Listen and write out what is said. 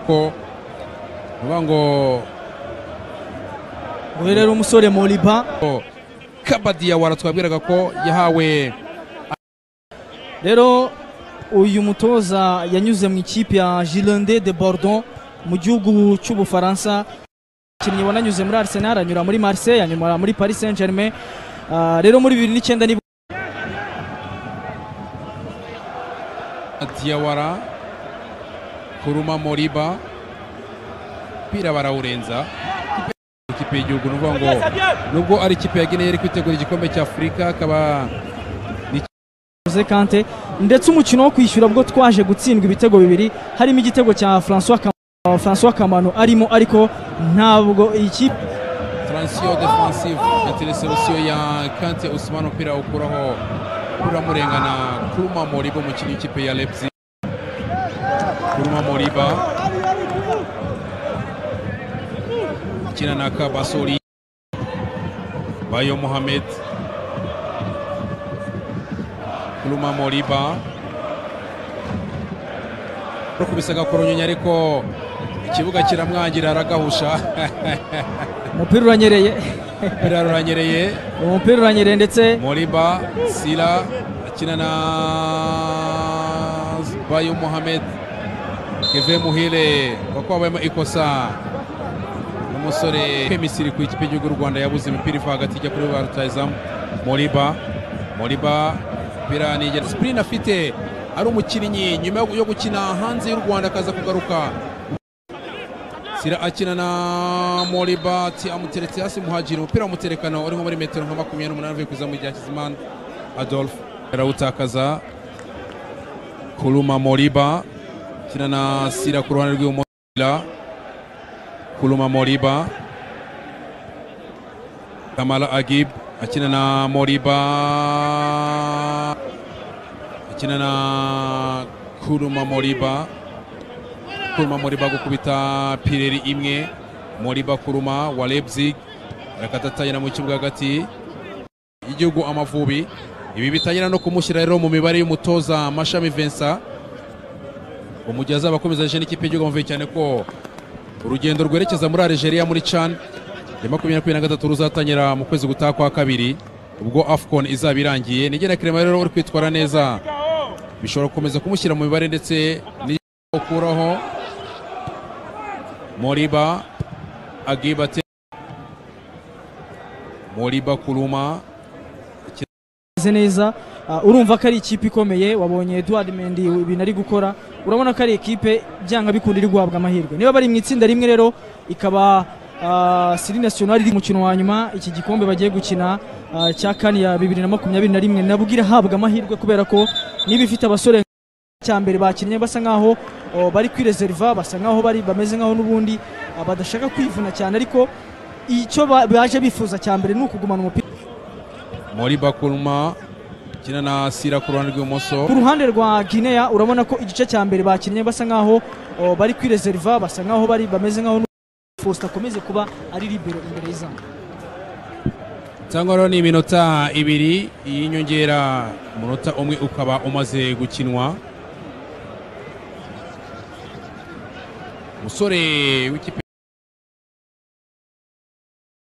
ko ngo rero umusore Moriba Kabadia waratwabwiraga ko yahawe rero uyu mutoza yanyuze mu ikipe ya Girondins de Bordeaux mu gihugu cy'Ubufaransa, kinnyi wananyuze muri Arsenal, anyura muri Marseille, anyura muri Paris Saint-Germain. Rero muri 2009 ni Diawara Kuruma Moriba pira barawurenza ikipe y'igihugu nuvuga ngo nubwo ari ikipe ya Guinea iri kwitegura igikombe cya Afurika akaba Kante, ndetse umukino wo kwishyura bwo twaje gutsindwa ibitego bibiri harimo igitego cya François Kamano arimo, ariko ntabwo ikipe transition defensive interception ya Kante Ousmane pira ukuraho uramurengana Kuruma Moriba umukino w'ikipe ya Leipzig. Kuruma Moriba kina na Kabasori Bayo Mohamed. Kuruma Moriba rukubisaga koronyonya ariko ikibuga kiramwangira aragahusha. umupira uranyereye umupira uranyereye ndetse Moriba Sila akina na Bayo Mohamed. Keve Muhire wakwabemo ikosa n'umusore Misiri ku ikipe y'u Rwanda yabuze imipira iva hagati ijya kuri rutahizamu Moriba pira ni discipline afite, ari umukinnyi nyuma yo gukina hanze y'u Rwanda akaza kugaruka. Sira akina na Moriba amuteretse hasi muhajiri, umupira umuterekano uri nko muri metero nka 28 avuye kuza mu Hakizimana Adolphe arawutakaza. Kuruma Moriba akina na Sira ku ruhande rw'ibumoso. Kuruma Moriba Kamala Agib akina na Moriba akina na Kuruma Moriba gukubita pireri imwe. Moriba Kuruma wa Leipzig arakatatanya mu kibuga hagati y'igihugu Amavubi. Ibi bitangira no kumushyira rero mu mibare y'umutoza Mashami Vincent umujyaza abakomezaje n'ikipe y'igihugu Amavubi, cyane ko urugendo rwerekeza muri Algeria muri CHAN ya 2023 ruzatangira mu kwezi gutaha kwa kabiri ubwo AFCON izaba irangiye. Nigena Clement rero uri kwitwara neza bishobora gukomeza kumushyira mu mibare ndetse n'okuraho. Moriba Agibate Moriba Kuruma neza. Urumva ko ari ikipe ikomeye, wabonye Edouard Mendy ibintu ari gukora, urabona ko ari ikipe byanga bikunda iri guhabwa amahirwe. Niba bari mu itsinda rimwe rero ikaba Siri National iri mukino wa nyuma iki gikombe bagiye gukina cya CAN ya 2021 nabwo irahabwa amahirwe, kubera ko niba ifite abasore cya mbere bakinnye basa nkaho bari kwireserva, basa nkaho bameze nkaho n'ubundi badashaka kwivuna cyane, ariko icyo baje bifuza cya mbere ni ukugumana umupira. Moriba Kuruma kina na Sira ku ruhande rw'ibumoso. Ku ruhande rwa Guinea urabona ko igice cya mbere bakinnye basa nkaho bari kwireserva, basa nkaho bameze nkaho Faustin akomeze kuba ari libero imbere y'izamu. Cyangwa rero ni iminota ibiri y'inyongera, umunota umwe ukaba umaze gukinwa. Umusore w'ikipe